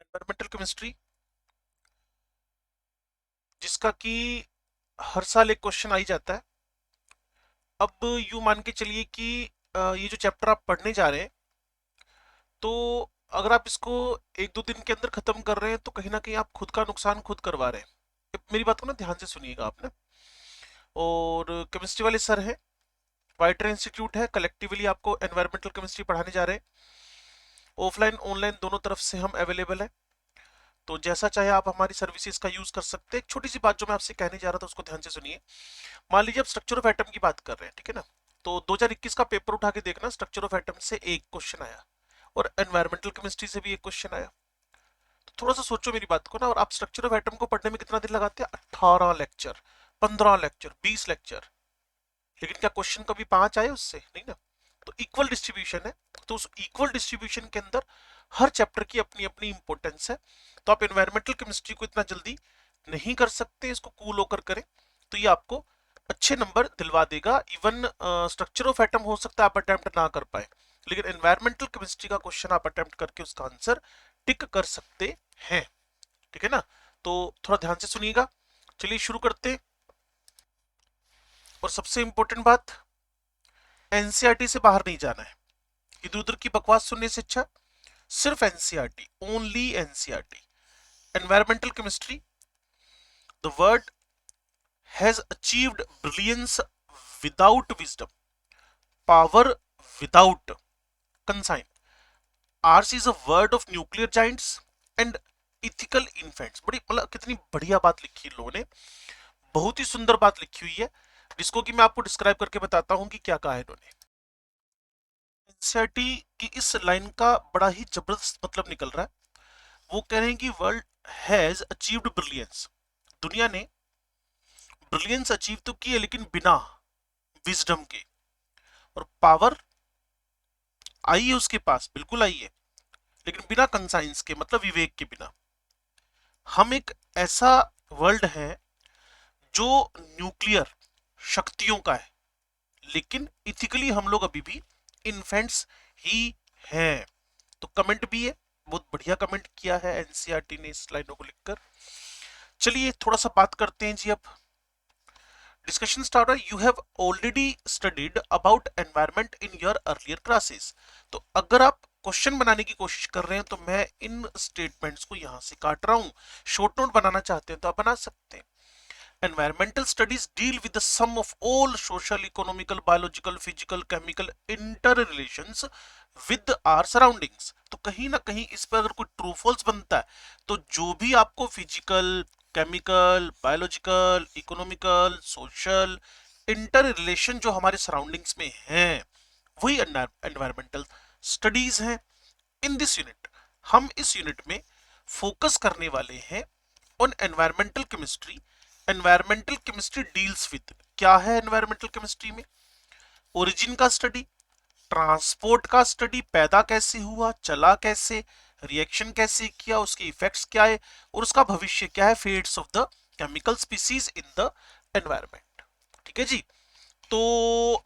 Environmental chemistry, जिसका कि हर साल एक क्वेश्चन आ ही जाता है। अब यूं मान के चलिए कि ये जो चैप्टर आप पढ़ने जा रहे हैं, तो अगर आप इसको एक दो दिन के अंदर खत्म कर रहे हैं तो कहीं ना कहीं आप खुद का नुकसान खुद करवा रहे हैं। मेरी बात को ना ध्यान से सुनिएगा आपने। और केमिस्ट्री वाले सर हैं, वाइटर इंस्टीट्यूट है, कलेक्टिवली आपको एनवायरमेंटल केमिस्ट्री पढ़ाने जा रहे हैं। ऑफलाइन ऑनलाइन दोनों तरफ से हम अवेलेबल हैं, तो जैसा चाहे आप हमारी सर्विसेज का यूज कर सकते हैं। एक छोटी सी बात जो मैं आपसे कहने जा रहा था उसको ध्यान से सुनिए। मान लीजिए आप स्ट्रक्चर ऑफ एटम की बात कर रहे हैं, ठीक है ना। तो 2021 का पेपर उठा के देखना, स्ट्रक्चर ऑफ एटम से एक क्वेश्चन आया और एनवायरमेंटल केमिस्ट्री से भी एक क्वेश्चन आया। तो थोड़ा सा सोचो मेरी बात को ना। और आप स्ट्रक्चर ऑफ एटम को पढ़ने में कितना दिन लगाते हैं? 18 लेक्चर, 15 लेक्चर, 20 लेक्चर। लेकिन क्या क्वेश्चन कभी 5 आए उससे? नहीं ना। तो इक्वल डिस्ट्रीब्यूशन है, तो उस इक्वल डिस्ट्रीब्यूशन के अंदर हर चैप्टर की अपनी अपनी इंपॉर्टेंस है। तो आप एनवायरमेंटल केमिस्ट्री को इतना जल्दी नहीं कर सकते, इसको कूल होकर करें तो ये आपको अच्छे नंबर दिलवा देगा। इवन स्ट्रक्चर ऑफ एटम हो सकता है आप अटेम्प्ट ना कर पाए, लेकिन एनवायरमेंटल केमिस्ट्री का क्वेश्चन आप अटेम्प्ट करके उसका आंसर टिक कर सकते हैं, ठीक है ना। तो थोड़ा ध्यान से सुनिएगा। चलिए शुरू करते हैं। और सबसे इंपॉर्टेंट बात, एनसीईआरटी से बाहर नहीं जाना है। इधर उधर की बकवास सुनने से अच्छा सिर्फ NCERT, only NCERT. Environmental chemistry, the world has achieved brilliance without wisdom, power without conscience. Ours is a world of nuclear giants and ethical infants. बड़ी मतलब कितनी बढ़िया बात लिखी इन लोगों ने, बहुत ही सुंदर बात लिखी हुई है, जिसको कि मैं आपको डिस्क्राइब करके बताता हूं कि क्या कहा है इन्होंने। एनसीईआरटी की इस लाइन का बड़ा ही जबरदस्त मतलब निकल रहा है। वो कह रहे हैं कि वर्ल्ड हैज अचीव्ड ब्रिलियंस, दुनिया ने ब्रिलियंस अचीव तो की है लेकिन बिना विजडम के। और पावर आई है उसके पास, बिल्कुल आई है, लेकिन बिना कंसाइंस के, मतलब विवेक के बिना। हम एक ऐसा वर्ल्ड है जो न्यूक्लियर शक्तियों का है, लेकिन इथिकली हम लोग अभी भी इन्फेंट्स ही हैं। तो कमेंट भी है, बहुत बढ़िया कमेंट किया है एनसीईआरटी ने इस लाइनों को लिखकर। चलिए थोड़ा सा बात करते हैं जी। अब डिस्कशन स्टार्ट है। You have already studied about environment in your earlier classes. तो अगर आप क्वेश्चन बनाने की कोशिश कर रहे हैं तो मैं इन स्टेटमेंट्स को यहां से काट रहा हूं। शॉर्ट नोट बनाना चाहते हैं तो आप बना सकते हैं। Environmental studies deal with the sum of all social, economical, biological, physical, chemical interrelations with our surroundings। तो कहीं ना कहीं इस पर अगर कोई ट्रू फॉल्स बनता है तो जो भी आपको physical, chemical, biological, economical, social inter relation जो हमारे सराउंडिंग्स में हैं, वही एनवायरमेंटल स्टडीज हैं। इन दिस यूनिट, हम इस यूनिट में फोकस करने वाले हैं on environmental chemistry. Environmental chemistry deals with, क्या है एनवायरमेंटल केमिस्ट्री में? ओरिजिन का स्टडी, ट्रांसपोर्ट का स्टडी, पैदा कैसे हुआ, चला कैसे, रिएक्शन कैसे किया, उसके इफेक्ट्स क्या है और उसका भविष्य क्या है, fates of the chemical species in the environment. ठीक है जी। तो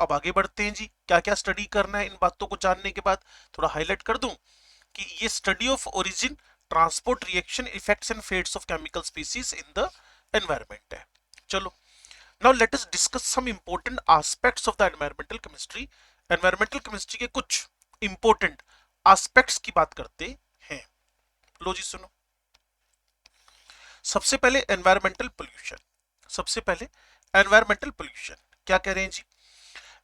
अब आगे बढ़ते हैं जी, क्या क्या स्टडी करना है। इन बातों को जानने के बाद थोड़ा हाईलाइट कर दूं कि ये study of origin, transport, reaction, effects and fates of chemical species in the environment है। चलो, now let us discuss some important aspects of the environmental chemistry. Environmental chemistry के कुछ इंपॉर्टेंट एस्पेक्ट्स की बात करते हैं। लो जी सुनो। सबसे पहले एनवायरमेंटल पोल्यूशन। सबसे पहले एनवायरमेंटल पोल्यूशन क्या कह रहे हैं जी?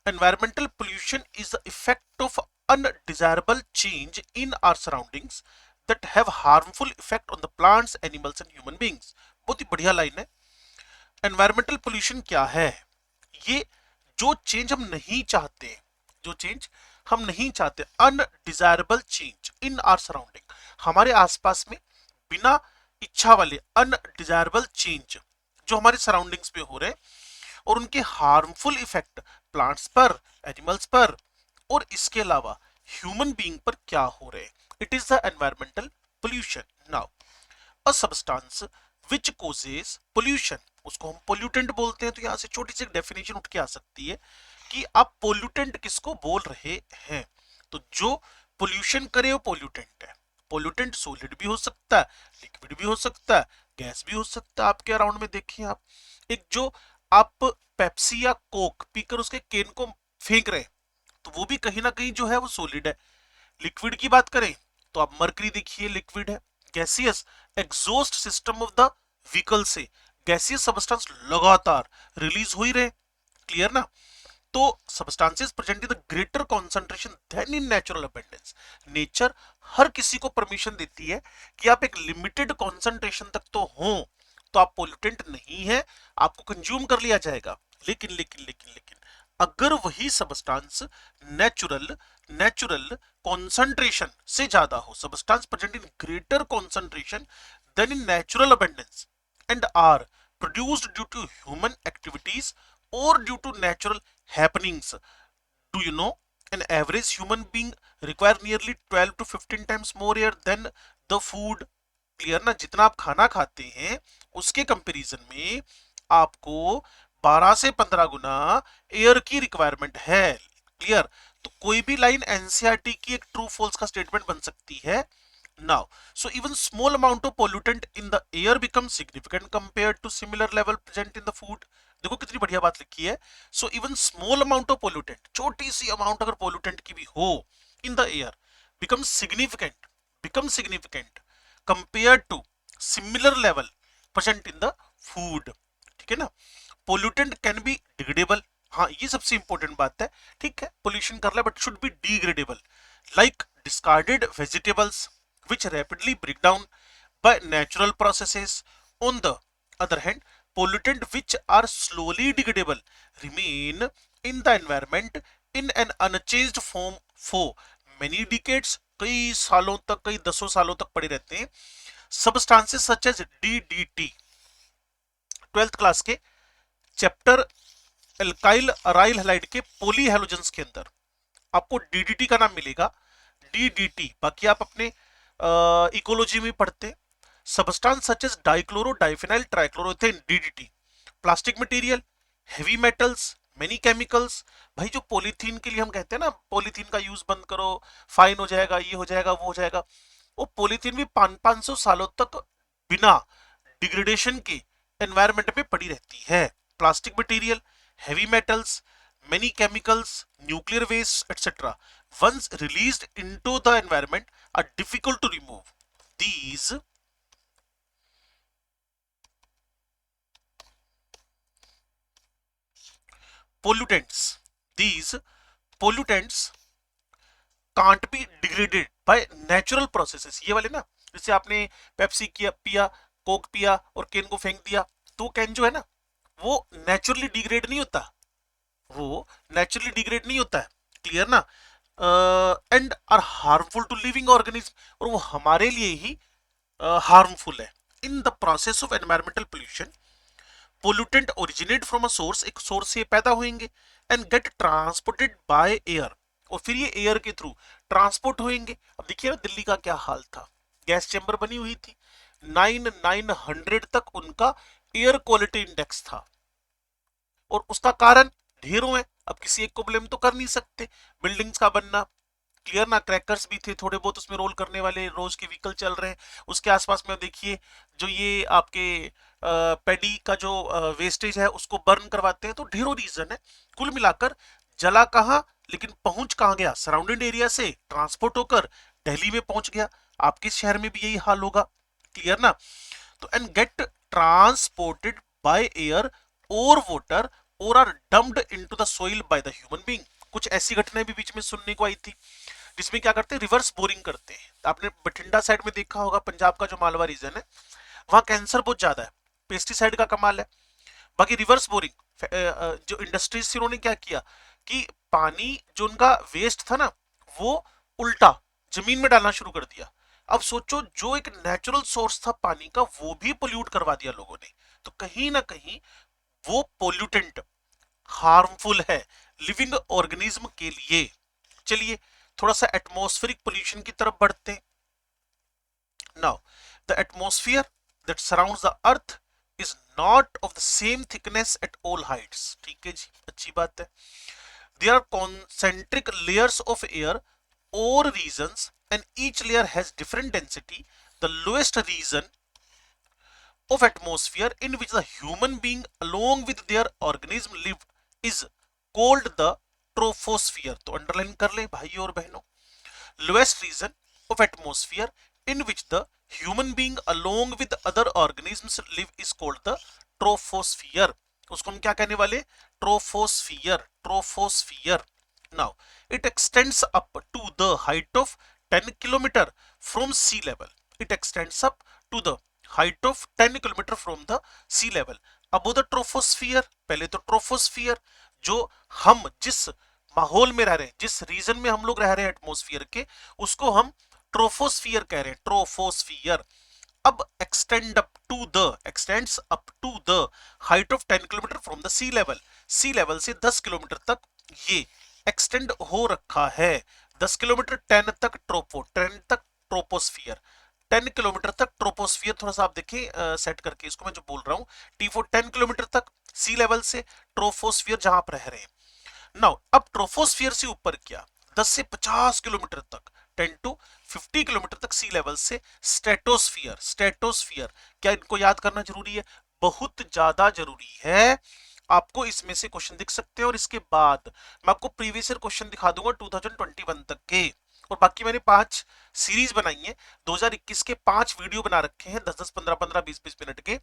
Environmental pollution is the effect of undesirable change in our surroundings that have harmful effect on the plants, animals and human beings। बहुत ही बढ़िया लाइन है। एनवायरमेंटल पोल्यूशन क्या है? ये जो चेंज हम नहीं चाहते, जो चेंज हम नहीं चाहते, undesirable change in are surrounding, हमारे आसपास में बिना इच्छा वाले अनडिजायरेबल चेंज जो हमारे सराउंडिंग्स में हो रहे हैं और उनके हार्मफुल इफेक्ट प्लांट्स पर, एनिमल्स पर और इसके अलावा ह्यूमन बीइंग पर क्या हो रहे हैं, it is the environmental pollution. Now a substance which causes pollution, उसको हम पोल्यूटेंट बोलते हैं। तो यहां से छोटी सी डेफिनेशन उठ के आ सकती है कि आप पोल्यूटेंट किसको बोल रहे हैं। तो जो पोल्यूशन करे वो पोल्यूटेंट है। पोल्यूटेंट सॉलिड भी हो सकता है, लिक्विड भी हो सकता है, गैस भी हो सकता है। आपके अराउंड में देखिए आप, एक जो आप पेप्सी या कोक पीकर उसके केन को फेंक रहे हैं, तो वो भी कहीं ना कहीं जो है वो सॉलिड है। लिक्विड की बात करें तो आप मरकरी देखिए लिक्विड है। Gaseous exhaust system of the vehicle से गैसियस सब्सटेंस लगातार रिलीज हो ही रहे, क्लियर ना। तो substances present in the greater concentration than in natural abundance. Nature हर किसी को परमिशन देती है कि आप एक लिमिटेड कॉन्सेंट्रेशन तक तो हो, तो आप पोल्यूटेंट नहीं है, आपको कंज्यूम कर लिया जाएगा। लेकिन लेकिन लेकिन लेकिन अगर वही सब्सटेंस नेचुरल नेचुरल कॉन्सेंट्रेशन से ज्यादा हो, substance present in greater concentration than in natural abundance and are produced due to human activities or due to natural happenings. Do you know an average human being require nearly 12 to 15 times more air than the food? Clear ना, जितना आप खाना खाते हैं उसके comparison में आपको 12 से 15 गुना एयर की रिक्वायरमेंट है। क्लियर। तो कोई भी लाइन एनसीईआरटी की एक ट्रू फॉल्स का स्टेटमेंट बन सकती है। Now, so even small amount of pollutant in the air becomes significant compared to similar level present in the food. देखो कितनी बढ़िया बात लिखी है। So even small amount of pollutant, छोटी सी अमाउंट अगर pollutant की भी हो in the air becomes significant compared to similar level present in the food. ठीक है ना। Pollutant can be degradable. हाँ, ये सबसे इंपॉर्टेंट बात है। ठीक है, पोल्यूशन कर रहा है but should be degradable, like discarded vegetables which rapidly break down by natural processes. On the other hand, pollutant which are slowly degradable remain in the environment in an unchanged form for many decades. कई सालों तक, कई दसों सालों तक पड़े रहते हैं। Substances such as DDT, 12th class के चैप्टर एल्काइल अराइल हैलाइड के पोली हैलोजेंस के अंदर आपको डीडीटी का नाम मिलेगा। डीडीटी बाकी आप अपने इकोलॉजी में पढ़ते। Substance such as dichloro diphenyl trichloroethane DDT, plastic material, heavy metals, many chemicals. भाई जो पॉलीथीन के लिए हम कहते हैं ना, पॉलीथीन का यूज बंद करो, फाइन हो जाएगा, ये हो जाएगा, वो हो जाएगा, वो पॉलीथीन भी 500 सालों तक बिना डिग्रेडेशन के एनवायरनमेंट में पड़ी रहती है। Plastic material, heavy metals, many chemicals, nuclear waste, etc. once released into the environment are difficult to remove. These pollutants can't be degraded by natural processes. ये वाले ना, जैसे आपने पेप्सी किया पिया, कोक पिया और कैन को फेंक दिया, तो कैन जो है ना वो नेचुरली डिग्रेड नहीं होता, वो नेचुरली डिग्रेड नहीं होता है। क्लियर ना। And are harmful to living organism, और वो हमारे लिए ही हार्मफुल है। In the process of environmental pollution pollutant originate from a source, एक सोर्स से पैदा होंगे, and get transported by air, और फिर ये एयर के थ्रू ट्रांसपोर्ट होंगे। अब देखिए ना दिल्ली का क्या हाल था, गैस चैम्बर बनी हुई थी, 900 तक उनका एयर क्वालिटी इंडेक्स था, और उसका कारण ढेरों है। अब किसी एक को ब्लेम तो कर नहीं सकते, बिल्डिंग्स का बनना, क्लियर ना, क्रैकर्स भी थे थोड़े बहुत उसमें रोल करने वाले, रोज के व्हीकल चल रहे हैं उसके आसपास में, देखिए जो ये आपके पेडी का जो वेस्टेज है उसको बर्न करवाते हैं, तो ढेरों रीजन है। कुल मिलाकर जला कहाँ, लेकिन पहुंच कहाँ गया, सराउंडिंग एरिया से ट्रांसपोर्ट होकर दिल्ली में पहुंच गया। आपके शहर में भी यही हाल होगा। क्लियर ना। तो and get transported by air और वाटर और are dumped into the soil by the human being. कुछ ऐसी घटनाएं भी बीच में सुनने को आई थी जिसमें क्या करते हैं, रिवर्स बोरिंग करते हैं। आपने बठिंडा साइड में देखा होगा, पंजाब का जो मालवा रीजन है, वहां कैंसर बहुत ज्यादा है, पेस्टिसाइड का कमाल है। बाकी रिवर्स बोरिंग जो इंडस्ट्रीज थी उन्होंने क्या किया कि पानी जो उनका वेस्ट था ना वो उल्टा जमीन में डालना शुरू कर दिया। अब सोचो जो एक नेचुरल सोर्स था पानी का वो भी पोल्यूट करवा दिया लोगों ने, तो कहीं ना कहीं वो पोल्यूटेंट हार्मफुल है लिविंग ऑर्गेनिज्म के लिए। चलिए थोड़ा सा एटमॉस्फेरिक पोल्यूशन की तरफ बढ़ते हैं। Now the atmosphere that surrounds the earth is not of the same thickness at all heights. ठीक है जी, अच्छी बात है। There are concentric layers of air और regions and each layer has different density. The lowest region of atmosphere in which the human being along with their organism live is called the troposphere. तो underline कर ले भाई और बहनों, lowest region of atmosphere in which the human being along with other organisms live is called the troposphere. उसको हम क्या कहने वाले? Troposphere. Troposphere. Now it extends up to the height of 10 kilometer from sea level. It extends up to the height of 10 kilometre from the sea level above the troposphere. पहले तो ट्रोफोस्फियर जो हम जिस माहौल में रह रहे हैं, जिस रीजन में हम लोग रह रहे हैं एटमॉस्फेयर के, उसको हम ट्रोफोस्फियर कह रहे हैं. ट्रोफोस्फियर. अब extends up to the height of 10 kilometre from the sea level. Sea level से 10 किलोमीटर तक ये एक्सटेंड हो रखा है. 10 किलोमीटर 10 तक ट्रोपोस्फियर. 10 किलोमीटर तक ट्रोपोस्फियर. थोड़ा सा आप देखें सेट करके इसको, मैं जो बोल रहा हूं T4 10 किलोमीटर तक सी लेवल से, ट्रोपोस्फियर जहां आप रह रहे हैं. नाउ अब ट्रोपोस्फियर से ऊपर क्या, 10 से 50 किलोमीटर तक, 10 to 50 किलोमीटर तक सी लेवल से स्ट्रेटोस्फियर. स्ट्रेटोस्फियर क्या इनको याद करना जरूरी है? बहुत ज्यादा जरूरी है. आपको इसमें से क्वेश्चन दिख सकते हैं और इसके बाद मैं आपको प्रीवियस ईयर क्वेश्चन दिखा दूंगा 2021 तक के. और बाकी मैंने 5 सीरीज बनाई है, 2021 के 5 वीडियो बना रखे हैं 10-10, 15-15, 20-20 मिनट के,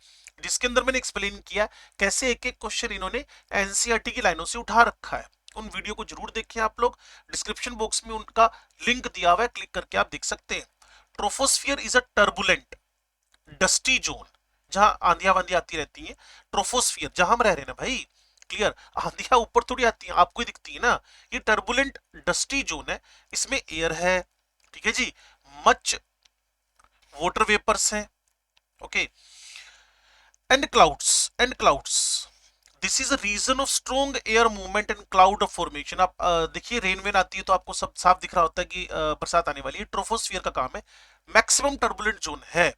जिसके अंदर मैंने एक्सप्लेन किया कैसे एक एक क्वेश्चन इन्होंने एनसीईआरटी की लाइनों से उठा रखा है. उन वीडियो को जरूर देखें आप लोग. डिस्क्रिप्शन बॉक्स में उनका लिंक दिया हुआ है, क्लिक करके आप देख सकते हैं. Troposphere is a turbulent dusty zone जहां आंधियां वांधियां आती रहती हैं. ट्रोफोस्फियर जहां हम रह रहे हैं ना भाई, क्लियर, आंधियां ऊपर थोड़ी आती हैं, आपको ही दिखती है ना. ये टर्बुलेंट डस्टी जोन है. इसमें एयर है, ठीक है जी, मच वाटर वेपर्स हैं, okay, and clouds. This is a region of strong air movement and cloud formation. आप देखिए रेन वेन आती है तो आपको सब साफ दिख रहा होता है कि बरसात आने वाली है. ट्रोफोस्फियर का काम है. मैक्सिमम टर्बुलेंट जोन है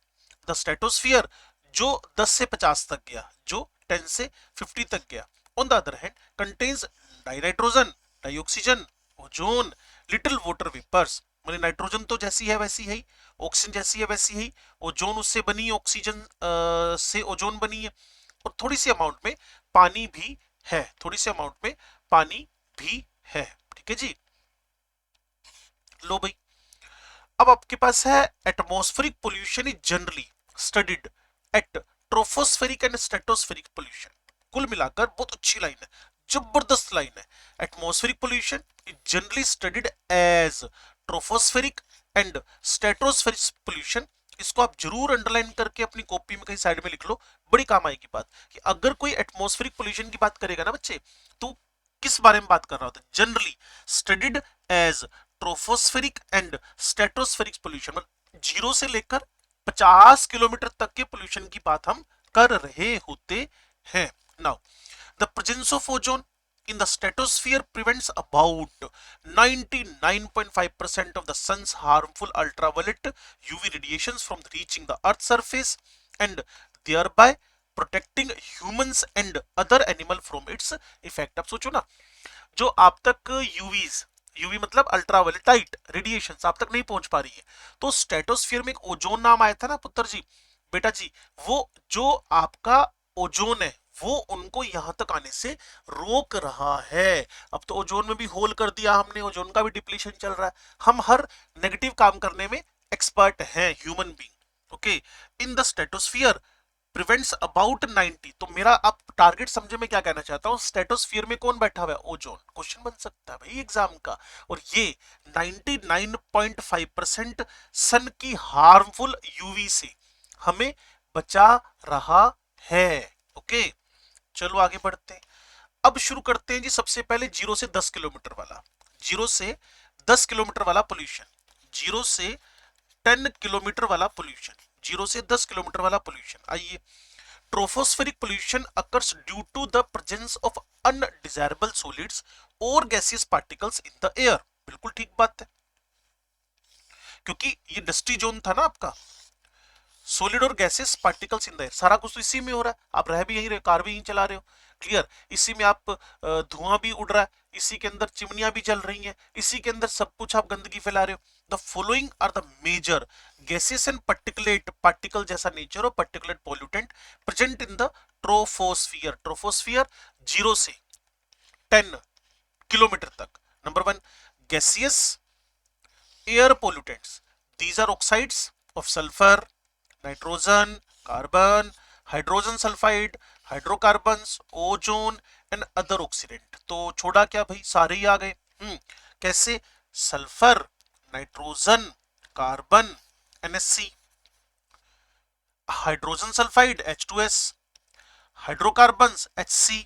द स्ट्रेटोस्फियर जो 10 से 50 तक गया, जो 10 से 50 तक गया. On the other hand contains dinitrogen, dioxygen, ozone, little water vapours. मतलब नाइट्रोजन तो जैसी है वैसी है, ऑक्सीजन जैसी है वैसी है, ओजोन उससे बनी, ऑक्सीजन से ओजोन बनी है, और थोड़ी सी अमाउंट में पानी भी है. थोड़ी सी अमाउंट में पानी भी है. ठीक है जी. लो भाई, अब आपके पास है atmospheric pollution is generally studied at tropospheric and stratospheric pollution. कुल मिलाकर बहुत अच्छी लाइन है, जबरदस्त लाइन है. Atmospheric pollution is generally studied as tropospheric and stratospheric pollution. इसको आप जरूर अंडरलाइन करके अपनी कॉपी में कहीं साइड में लिख लो, बड़ी काम आएगी बात. कि अगर कोई एटमॉस्फेरिक पोल्यूशन की बात करेगा ना बच्चे, तो किस बारे में बात कर रहा होता है? Generally studied as tropospheric and stratospheric pollution. मतलब 0 से लेकर 50 किलोमीटर तक के पोल्यूशन की बात हम कर रहे होते हैं. Now the presence of ozone in the stratosphere prevents about 99.5% of the sun's harmful ultraviolet UV radiations from reaching the earth's surface and thereby protecting humans and other animal from its effect. अब सोचो ना, जो आप तक UV मतलब ultraviolet light radiations आप तक नहीं पहुंच पा रही है, तो स्ट्रेटोस्फीयर में एक ओजोन नाम आया था ना पुत्र जी, बेटा जी, वो जो आपका ओजोन है वो उनको यहां तक आने से रोक रहा है. अब तो ओजोन में भी होल कर दिया हमने, ओजोन का भी डिप्लीशन चल रहा है. हम हर नेगेटिव काम करने में एक्सपर्ट हैं human being. Okay, in the stratosphere prevents about 90. तो मेरा आप टारगेट समझे मैं क्या कहना चाहता हूं, स्ट्रेटोस्फीयर में कौन बैठा हुआ है? ओजोन. क्वेश्चन बन सकता है भाई एग्जाम का. और ये 99.5% सन की हार्मफुल यूवी से हमें बचा रहा है. ओके, चलो आगे बढ़ते हैं. अब शुरू करते हैं जी सबसे पहले 0 से 10 किलोमीटर वाला, 0 से 10 किलोमीटर वाला पोल्यूशन, 0 से 10 किलोमीटर वाला पोल्यूशन, 0 से 10 किलोमीटर वाला पोल्यूशन. आइए, tropospheric pollution occurs due to the presence of undesirable solids और gaseous particles in the air. बिल्कुल ठीक बात है, क्योंकि ये डस्टी जोन था ना आपका, सॉलिड और gases particles in the air, सारा कुछ तो इसी में हो रहा है, आप रह भी यहीं रहे, कार भी यहीं चला रहे हो, क्लियर। इसी में आप धुआं भी उड़ रहा है, इसी के अंदर चिमनियां भी जल रही हैं, इसी के अंदर सब कुछ आप गंदगी फैला रहे हो। The following are the major gases and particulate, particle जैसा नेचर और particulate pollutant present in the troposphere. Troposphere 0 से 10 किलोमीटर तक। नंबर 1, गैसियस air pollutants. These are oxides of sulfur, nitrogen, carbon, hydrogen sulfide, hydrocarbons, ozone and other oxidant. तो छोड़ा क्या भाई, सारे ही आ गए। कैसे? Sulphur, nitrogen, carbon NSC, hydrogen sulphide H2S, hydrocarbons HC,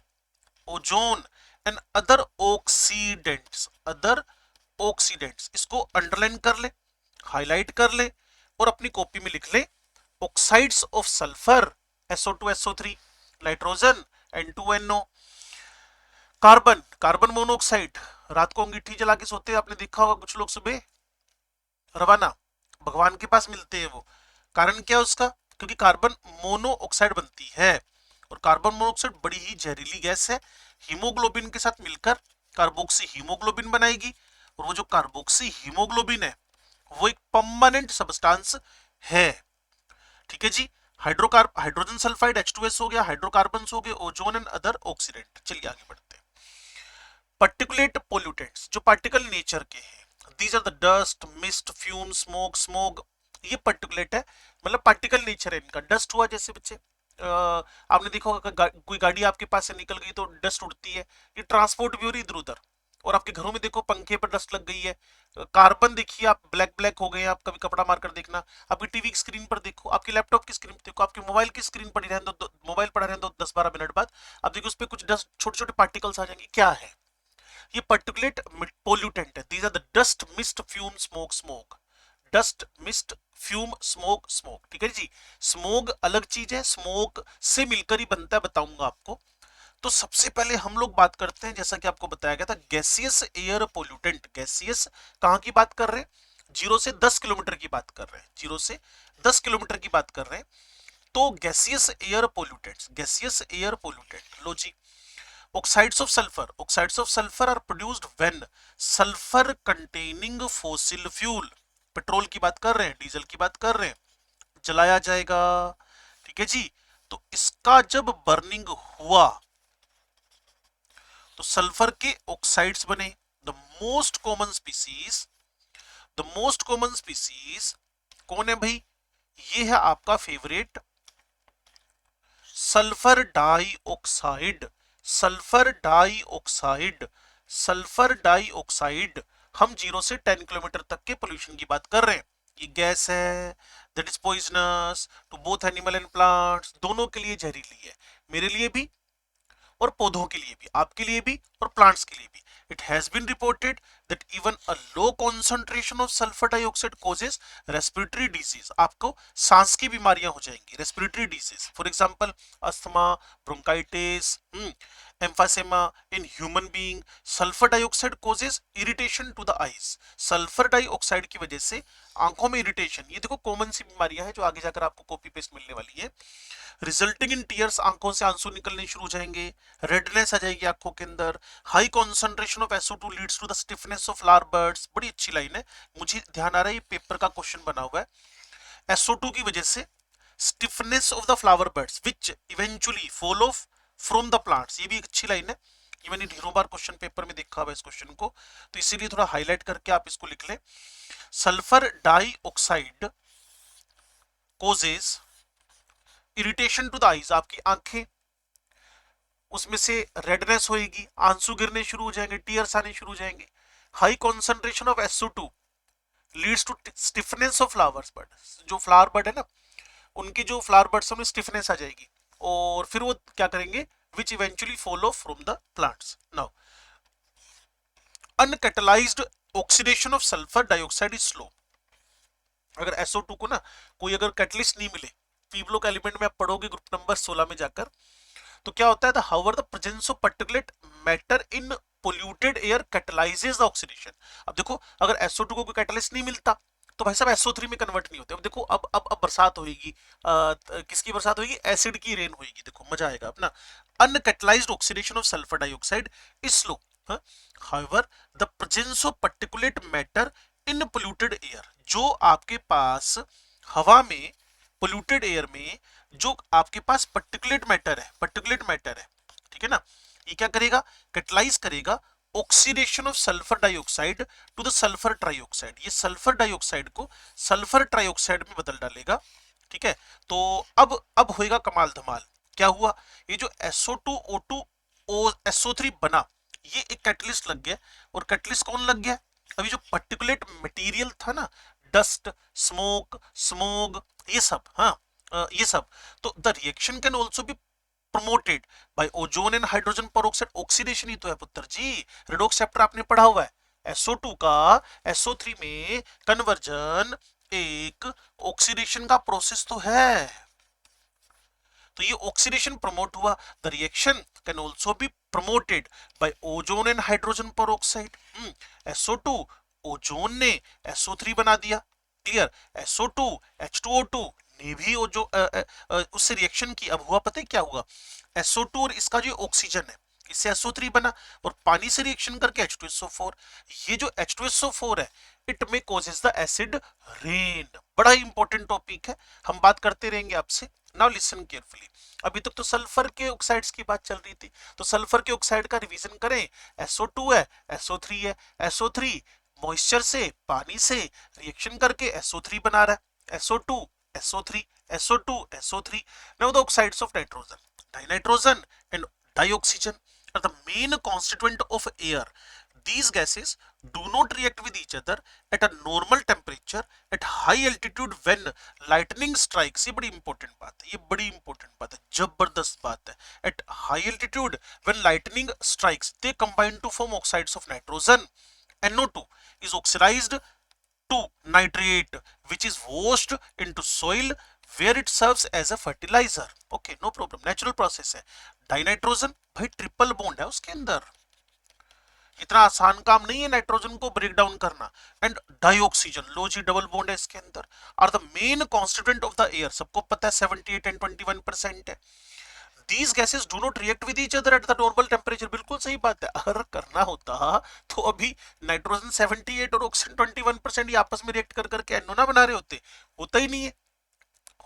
ozone and other oxidants, other oxidants. इसको underline कर ले, हाईलाइट कर ले और अपनी कॉपी में लिख ले। Oxides of sulphur SO2 SO3, nitrogen N2NO, carbon carbon monoxide, रात को अंगीठी जला के सोते हैं, आपने देखा होगा कुछ लोग सुबह, रवाना भगवान के पास मिलते हैं वो। कारण क्या है उसका? क्योंकि कार्बन मोनोऑक्साइड बनती है और कार्बन मोनोऑक्साइड बड़ी ही जहरीली गैस है, हीमोग्लोबिन के साथ मिलकर कार्बोक्सी हीमोग्लोबिन बनाएगी और वो जो कार्बोक्सी हीमोग्लोबिन है वो एक परमानेंट सब्सटेंस है। ठीक है जी। हाइड्रोजन सल्फाइड H2S हो गया, हाइड्रोकार्बन्स हो गए, ओजोन एंड अदर ऑक्सीडेंट। चलिए आगे बढ़ते हैं। पार्टिकुलेट पोल्यूटेंट्स जो पार्टिकल नेचर के हैं, these are the dust, mist, fume, smoke. Smoke ये पार्टिकुलेट है, मतलब पार्टिकल नेचर है इनका। डस्ट हुआ जैसे बच्चे, आपने देखा होगा कोई गाड़ी आपके पास से निकल गई तो डस्ट उड़ती है, ये ट्रांसपोर्ट भी हो रही इधर उधर। और आपके घरों में देखो पंखे पर डस्ट लग गई है। कार्बन देखिए आप, ब्लैक ब्लैक हो गए, आप कभी कपड़ा मारकर देखना, आपकी टीवी की स्क्रीन पर देखो, आपकी लैपटॉप की स्क्रीन पर देखो, आपके मोबाइल की स्क्रीन पर ही रहने दो, मोबाइल पड़ा रहने दो 10-12 मिनट बाद आप देखो उस पर कुछ डस्ट, छोटे छोटे पार्टिकल्स आ जाएंगे। क्या है ये? पार्टिकुलेट पोल्यूटेंट है। These are the dust, mist, fume, smoke. Smoke, dust, mist, fume, smoke. Smoke, ठीक है जी। स्मोक अलग चीज है, स्मोक से मिलकर ही बनता है, बताऊंगा आपको। तो सबसे पहले हम लोग बात करते हैं, जैसा कि आपको बताया गया था, गैसियस एयर पोल्यूटेंट। गैसियस कहां की बात कर रहे हैं? 0 से 10 किलोमीटर की बात कर रहे हैं, 0 से 10 किलोमीटर की बात कर रहे हैं। तो gaseous air pollutants, gaseous air pollutant लो जी। Oxides of sulphur, oxides of sulphur are produced when sulphur containing fossil fuel, petrol की बात कर रहे हैं, डीजल की बात कर रहे हैं, जलाया जाएगा। ठीक है जी। तो इसका जब बर्निंग हुआ तो सल्फर के ऑक्साइड्स बने। The most common species, the most common species कौन है भाई? ये है आपका favourite sulphur dioxide. Sulphur dioxide, sulphur dioxide. हम 0 से 10 किलोमीटर तक के पोल्यूशन की बात कर रहे हैं। ये गैस है, that is poisonous to both animal and plants, दोनों के लिए जहरीली है, मेरे लिए भी और पौधों के लिए भी, आपके लिए भी और प्लांट्स के लिए भी। It has been reported that even a low concentration of sulphur dioxide causes respiratory disease, आपको सांस की बीमारियां हो जाएंगी, respiratory disease, for example asthma, bronchitis, emphysema in human being. Sulphur dioxide causes irritation to the eyes, sulphur dioxide की वजह से आंखों में इरिटेशन, ये देखो कॉमन सी बीमारियां हैं जो आगे जाकर आपको कॉपी पेस्ट मिलने वाली है। रिजल्टिंग इन टीयर्स, आंखों से आंसू निकलने शुरू हो जाएंगे, रेडनेस आ जाएगी आंखों के अंदर। High concentration of SO2 leads to the stiffness of flower birds, बड़ी अच्छी लाइन है, मुझे ध्यान आ रहा है ये पेपर का क्वेश्चन बना हुआ है। SO2 की वजह से stiffness of the flower birds which eventually fall of from the plants, ये भी एक अच्छी लाइन है, ये मैंने ढेरों बार क्वेश्चन पेपर में देखा हुआ इस क्वेश्चन को, तो इसीलिए थोड़ा हाईलाइट करके आप इसको लिख लें। Sulphur dioxide causes irritation to the eyes, आपकी आंखें उसमें से रेडनेस होएगी, आंसू गिरने शुरू हो जाएंगे, टीयर्स आने शुरू हो जाएंगे। High concentration of SO2 leads to stiffness of flowers bird, जो फ्लावर बर्ड है ना उनकी जो फ्लावर बर्ड्स में स्टिफनेस आ जाएगी और फिर वो क्या करेंगे, which eventually fall from the plants. Now uncatalysed oxidation of sulphur dioxide is slow. अगर SO2 को ना कोई अगर कैटलिस्ट नहीं मिले, पीब्लो के एलिमेंट में आप पढ़ोगे ग्रुप नंबर 16 में जाकर, तो क्या होता है, however the presence of particulate matter in polluted air कैटलाइजेस the oxidation. अब देखो अगर SO2 को कोई कैटलिस्ट नहीं मिलता तो भाई साहब SO3 में कन्वर्ट नहीं होते। अब देखो, अब बरसात होगी, किसकी बरसात होगी? एसिड की रेन होगी। देखो मजा आएगा अपना। Uncatalysed oxidation of sulphur dioxide is slow, however the presence of particulate matter in polluted air, जो आपके पास हवा में, पोल्यूटेड एयर में जो आपके पास पर्टिकुलेट मैटर है, ठीक है ना, ये क्या करेगा? कैटलाइज करेगा oxidation of sulphur dioxide to the sulphur trioxide. ये सल्फर डाइऑक्साइड को सल्फर ट्राइऑक्साइड में बदल डालेगा, ठीक है। तो अब होएगा कमाल धमाल। क्या हुआ? ये जो SO2 O2 SO3 बना, ये एक कैटलिस्ट लग गया। और कैटलिस्ट कौन लग गया? अभी जो पर्टिकुलेट मटेरियल था ना, डस्ट, स्मोक, ये सब, हाँ, ये सब। तो the reaction can also be promoted by ozone and hydrogen peroxide. Oxidation ही तो है पुत्र जी, रेडॉक्स चैप्टर आपने पढ़ा हुआ है। SO2 का SO3 में कन्वर्जन एक ऑक्सीडेशन का प्रोसेस तो है। तो ये ऑक्सीडेशन प्रमोट हुआ। The reaction can also be promoted by ozone and hydrogen peroxide. SO2, ozone ने SO3 बना दिया, क्लियर। SO2 H2O2 ने भी उससे रिएक्शन की। अब हुआ पता है क्या हुआ? SO2 और इसका जो ऑक्सीजन है, इससे SO3 बना और पानी से रिएक्शन करके H2SO4। ये जो H2SO4 है, इट में कॉजेज द एसिड रेन। बड़ा इंपॉर्टेंट टॉपिक है, हम बात करते रहेंगे आपसे। Now listen carefully. अभी तक तो सल्फर के ऑक्साइड्स की बात चल रही थी, तो सल्फर के ऑक्साइड का रिवीजन करें। SO2 है, SO3 है। SO3 मॉइस्चर से, पानी से रिएक्शन करके SO3 बना रहा है। SO2 SO3 SO2 SO3। Now the oxides of nitrogen, dinitrogen and dioxygen are the main constituent of air. These gases do not react with each other at a normal temperature at high altitude when lightning strikes. ये बड़ी important बात है, ये बड़ी important बात है, जबरदस्त बात है। At high altitude when lightning strikes, they combine to form oxides of nitrogen. NO2 is oxidized to nitrate, which is washed into soil where it serves as a fertilizer. Okay, no problem, natural process है। Dinitrogen भाई triple bond है उसके अंदर, इतना आसान काम नहीं है नाइट्रोजन को ब्रेक डाउन करना। एंड डाइऑक्सीजन, लो जी, डबल बॉन्ड है इसके अंदर। Are the main constituent of the air, सबको पता है 78 एंड 21% है। These gases do not react with each other at the normal temperature. बिल्कुल सही बात है। अगर करना होता तो अभी नाइट्रोजन 78 और ऑक्सीजन 21% ये आपस में रिएक्ट कर करके NO ना बना रहे होते। होता ही नहीं है,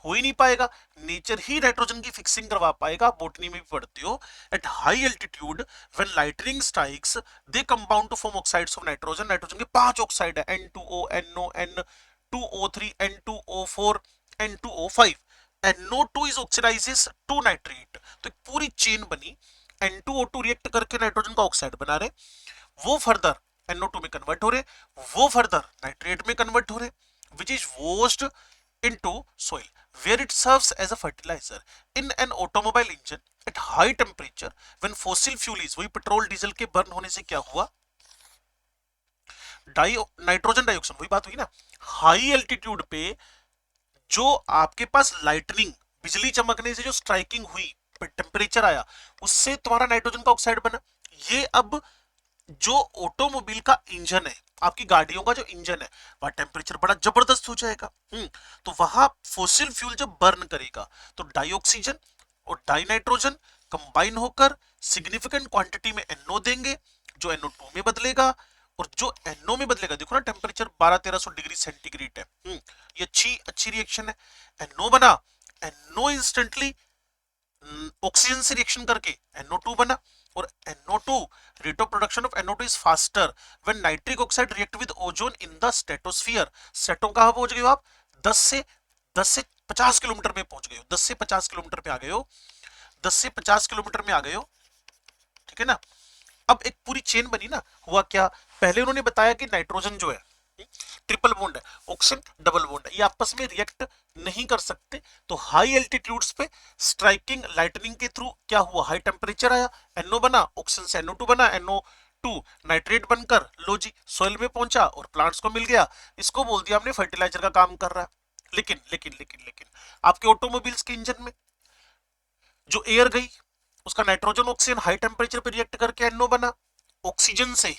हो ही नहीं पाएगा। नेचर ही नाइट्रोजन की फिक्सिंग करवा पाएगा। बोटनी में भी पढ़ते हो, at high altitude when lightning strikes they compound to form oxides of nitrogen. Nitrogen के 5 ऑक्साइड है, N2O, NO, N2O3, N2O4, N2O5। NO2 is oxidizes to nitrate। तो एक पूरी चेन बनी, N2O2 रिएक्ट करके नाइट्रोजन का ऑक्साइड बना रहे, वो फर्दर NO2 में कन्वर्ट हो रहे, वो फर्दर नाइट्रेट में कन्वर्ट हो रहे, which is washed into soil where it serves as a fertilizer in an automobile engine at high temperature when fossil fuel is, वही पेट्रोल डीजल के बर्न होने से क्या हुआ? नाइट्रोजन डाइऑक्साइड, वही बात हुई ना। हाई एल्टीट्यूड पे जो आपके पास लाइटनिंग, बिजली चमकने से जो स्ट्राइकिंग हुई, टेम्परेचर आया, उससे तुम्हारा नाइट्रोजन का ऑक्साइड बना। ये अब जो ऑटोमोबाइल का इंजन है, आपकी गाड़ियों का जो इंजन है, वहां टेम्परेचर बड़ा जबरदस्त हो जाएगा। तो वहां फोसिल फ्यूल जब बर्न करेगा तो डाइऑक्सीजन और डाइनाइट्रोजन कंबाइन होकर सिग्निफिकेंट क्वांटिटी में NO देंगे, जो NO2 में बदलेगा। और जो NO में बदलेगा, देखो ना टेम्परेचर 1200-1300 डिग्री सेंटीग्रेड है। ये अच्छी रिएक्शन है। NO बना, NO इंस्टेंटली ऑक्सीजन से रिएक्शन करके NO2 बना। और NO2, rate of production of NO2 is faster when nitric oxide react with ozone in the stratosphere। Strato कहां पहुंच गए हो आप? 10 से 50 किलोमीटर में पहुंच गए हो, 10 से 50 किलोमीटर पे आ गए हो, 10 से 50 किलोमीटर में आ गए हो, ठीक है ना। अब एक पूरी चेन बनी ना। हुआ क्या? पहले उन्होंने बताया कि नाइट्रोजन जो है ट्रिपल बॉन्ड है, ऑक्सीजन डबल बॉन्ड है, ये आपस में रिएक्ट नहीं कर सकते। तो हाई एल्टीट्यूड्स पे स्ट्राइकिंग लाइटनिंग के थ्रू क्या हुआ? हाई टेम्परेचर आया, NO बना, ऑक्सीजन से NO2 बना, NO2 नाइट्रेट बनकर लो जी सॉइल में पहुंचा और प्लांट्स को मिल गया। इसको बोल दिया हमने फर्टिलाइजर का काम कर रहा है। लेकिन आपके ऑटोमोबाइल्स के इंजन में जो एयर गई, उसका नाइट्रोजन ऑक्सीजन हाई टेम्परेचर पे रिएक्ट करके NO बना, ऑक्सीजन से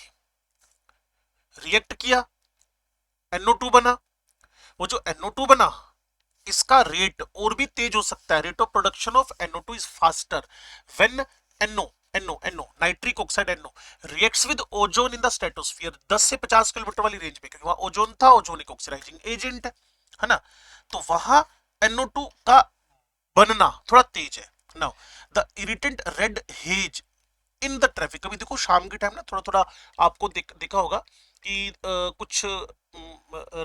रिएक्ट किया, NO2 बना, वो जो NO2 बना, इसका रेट और भी तेज हो सकता है। Rate of production of NO2 is faster when NO nitric oxide NO reacts with ozone in the stratosphere 10 से 50 किलोमीटर वाली रेंज में, क्योंकि वहां ओजोन था, ओजोन एक ऑक्सीडाइजिंग एजेंट है ना, तो वहां NO2 का बनना थोड़ा तेज है। Now the irritant red haze in the traffic, कभी देखो शाम के टाइम ना थोड़ा थोड़ा आपको देखा होगा कि कुछ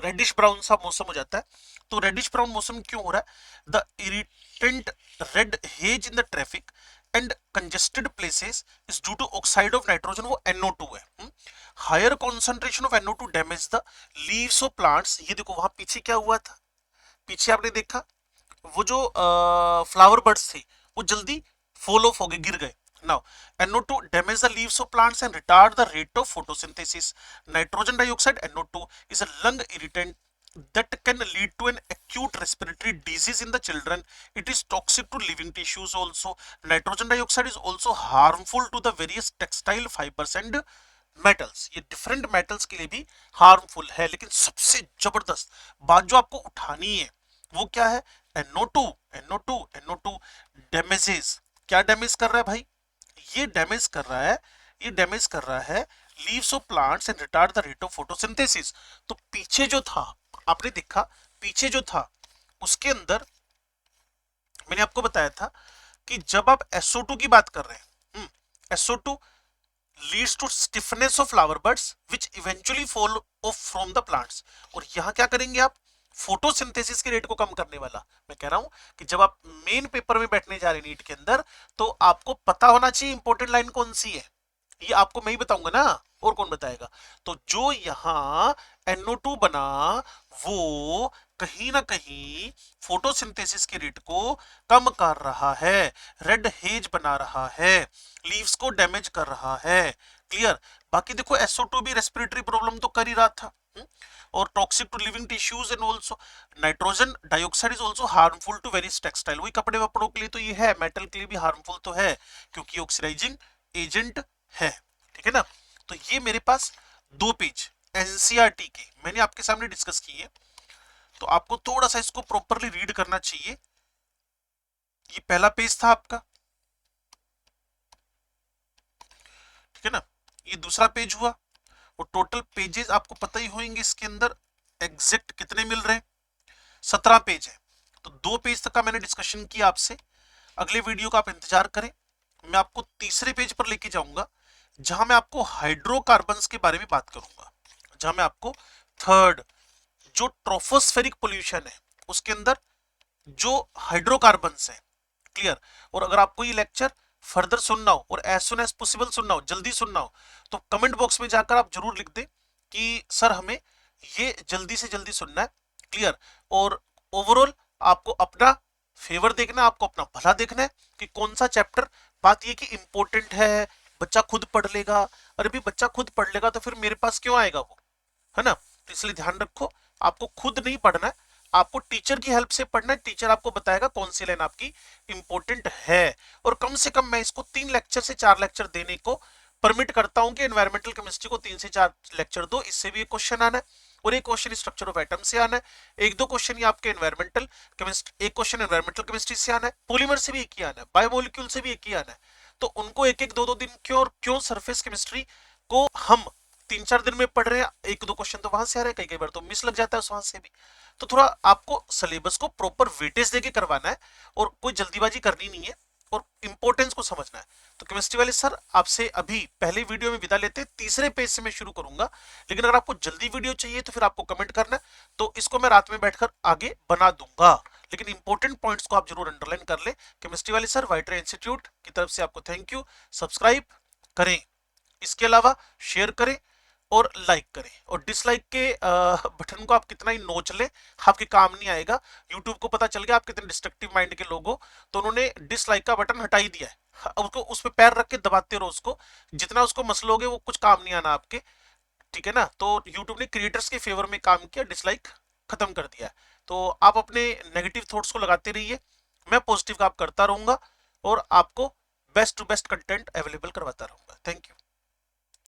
रेडिश ब्राउन सा मौसम हो जाता है। तो रेडिश ब्राउन मौसम क्यों हो रहा है? The irritant red haze in the traffic and congested places is due to oxide of nitrogen, वो NO2 है। Higher concentration of NO2 damage the leaves of plants. ये देखो वहां पीछे क्या हुआ था, पीछे आपने देखा वो जो फ्लावर बर्ड्स थे वो जल्दी फॉल ऑफ हो गए, गिर गए। Now, NO2 damage the leaves of plants and retard the rate of photosynthesis. Nitrogen dioxide NO2 is a lung irritant that can lead to an acute respiratory disease in the children. It is toxic to living tissues also. Nitrogen dioxide is also harmful to the various textile fibers and metals. ये different metals के लिए भी harmful है, लेकिन सबसे जबरदस्त बात जो आपको उठानी है वो क्या है? NO2 damages, क्या डैमेज कर रहा है भाई? ये डैमेज कर रहा है, ये डैमेज कर रहा है leaves of plants and retard the rate of photosynthesis. तो पीछे जो था, आपने देखा पीछे जो था उसके अंदर मैंने आपको बताया था कि जब आप SO2 की बात कर रहे हैं, SO2 leads to stiffness of flower buds which eventually fall off from the plants। और यहां क्या करेंगे आप? फोटोसिंथेसिस के रेट को कम करने वाला। मैं कह रहा हूं कि जब आप मेन पेपर में बैठने जा रहे हैं नीट के अंदर, तो आपको पता होना चाहिए इंपॉर्टेंट लाइन कौन सी है। ये आपको मैं ही बताऊंगा ना, और कौन बताएगा? तो जो यहां NO2 बना वो कहीं ना कहीं फोटोसिंथेसिस के रेट को कम कर रहा है, रेड हेज बना रहा है, लीव्स को डैमेज कर रहा है। क्लियर? बाकी देखो SO2 भी रेस्पिरेटरी प्रॉब्लम तो कर ही रहा था, और toxic to living tissues and also nitrogen dioxide is also harmful to various textile. वही कपड़े वपड़ों के लिए तो ये है, मेटल के लिए भी हार्मफुल तो है क्योंकि ऑक्सीडाइजिंग एजेंट है। ठीक है ना? तो ये मेरे पास 2 पेज NCERT के मैंने आपके सामने डिस्कस किए, तो आपको थोड़ा सा इसको प्रॉपरली रीड करना चाहिए। ये पहला पेज था आपका, ठीक है ना? ये दूसरा पेज हुआ, और टोटल पेजेस आपको पता ही होंगे इसके अंदर एग्जैक्ट कितने मिल रहे हैं, 17 पेज है। तो 2 पेज तक का मैंने डिस्कशन किया आपसे। अगले वीडियो का आप इंतजार करें, मैं आपको तीसरे पेज पर लेके जाऊंगा जहां मैं आपको हाइड्रोकार्बन्स के बारे में बात करूंगा, जहां मैं आपको थर्ड जो ट्रोपोस्फेरिक पोल्यूशन है उसके अंदर जो हाइड्रोकार्बन्स है। क्लियर? और अगर आपको ये लेक्चर फर्दर सुनना हो और एज सुन एज पॉसिबल सुनना हो, जल्दी सुनना हो, तो कमेंट बॉक्स में जाकर आप जरूर लिख दें कि सर हमें ये जल्दी से जल्दी सुनना है। क्लियर? और ओवरऑल आपको अपना फेवर देखना है, आपको अपना भला देखना है कि कौन सा चैप्टर, बात ये कि इंपॉर्टेंट है, बच्चा खुद पढ़ लेगा। अरे भी बच्चा खुद पढ़ लेगा तो फिर मेरे पास क्यों आएगा वो, है ना? तो इसलिए ध्यान रखो, आपको खुद नहीं पढ़ना है, आपको टीचर की हेल्प से पढ़ना है। टीचर आपको बताएगा कौन सी लाइन आपकी इंपॉर्टेंट है। और कम से कम मैं इसको 3 लेक्चर से 4 लेक्चर देने को परमिट करता हूं कि एनवायरमेंटल केमिस्ट्री को 3 से 4 लेक्चर दो, इससे भी एक क्वेश्चन आना है, और एक क्वेश्चन स्ट्रक्चर ऑफ एटम से आना है, 1-2 क्वेश्चन ये आपके एनवायरमेंटल केमिस्ट्री, एक क्वेश्चन एनवायरमेंटल केमिस्ट्री से आना है, पॉलीमर से भी एक ही आना है, बायोमोलिक्यूल से भी एक ही आना है। तो उनको 1-1 2-2 दिन क्यों, और क्यों सरफेस केमिस्ट्री को हम 3-4 दिन में पढ़ रहे हैं, 1-2 क्वेश्चन तो वहां से आ रहे हैं, कई बार तो मिस लग जाता है वहां से भी। तो थोड़ा आपको सिलेबस को प्रॉपर वेटेज देके करवाना है, और कोई जल्दीबाजी करनी नहीं है, और इंपॉर्टेंस को समझना है। तो केमिस्ट्री वाले सर आपसे अभी पहले वीडियो में विदा लेते हैं, तीसरे पेज से मैं शुरू करूंगा। लेकिन अगर आपको जल्दी वीडियो चाहिए तो फिर आपको कमेंट करना है, तो इसको मैं रात में बैठकर आगे बना दूंगा। लेकिन इंपॉर्टेंट पॉइंट्स को आप जरूर अंडरलाइन कर ले। केमिस्ट्री वाले सर वाइट रे इंस्टीट्यूट की तरफ से आपको थैंक यू। सब्सक्राइब करें, इसके अलावा शेयर करें और लाइक करें, और डिसलाइक के बटन को आप कितना ही नोच ले आपके काम नहीं आएगा। यूट्यूब को पता चल गया आप कितने डिस्ट्रक्टिव माइंड के लोग हो, तो उन्होंने डिसलाइक का बटन हटा ही दिया है। उसको उस पर पैर रख के दबाते रहो, उसको जितना उसको मसलोगे वो कुछ काम नहीं आना आपके। ठीक है ना? तो यूट्यूब ने क्रिएटर्स के फेवर में काम किया, डिसलाइक खत्म कर दिया। तो आप अपने नेगेटिव थॉट्स को लगाते रहिए, मैं पॉजिटिव काम करता रहूंगा, और आपको best to best content available करवाता रहूंगा। Thank you.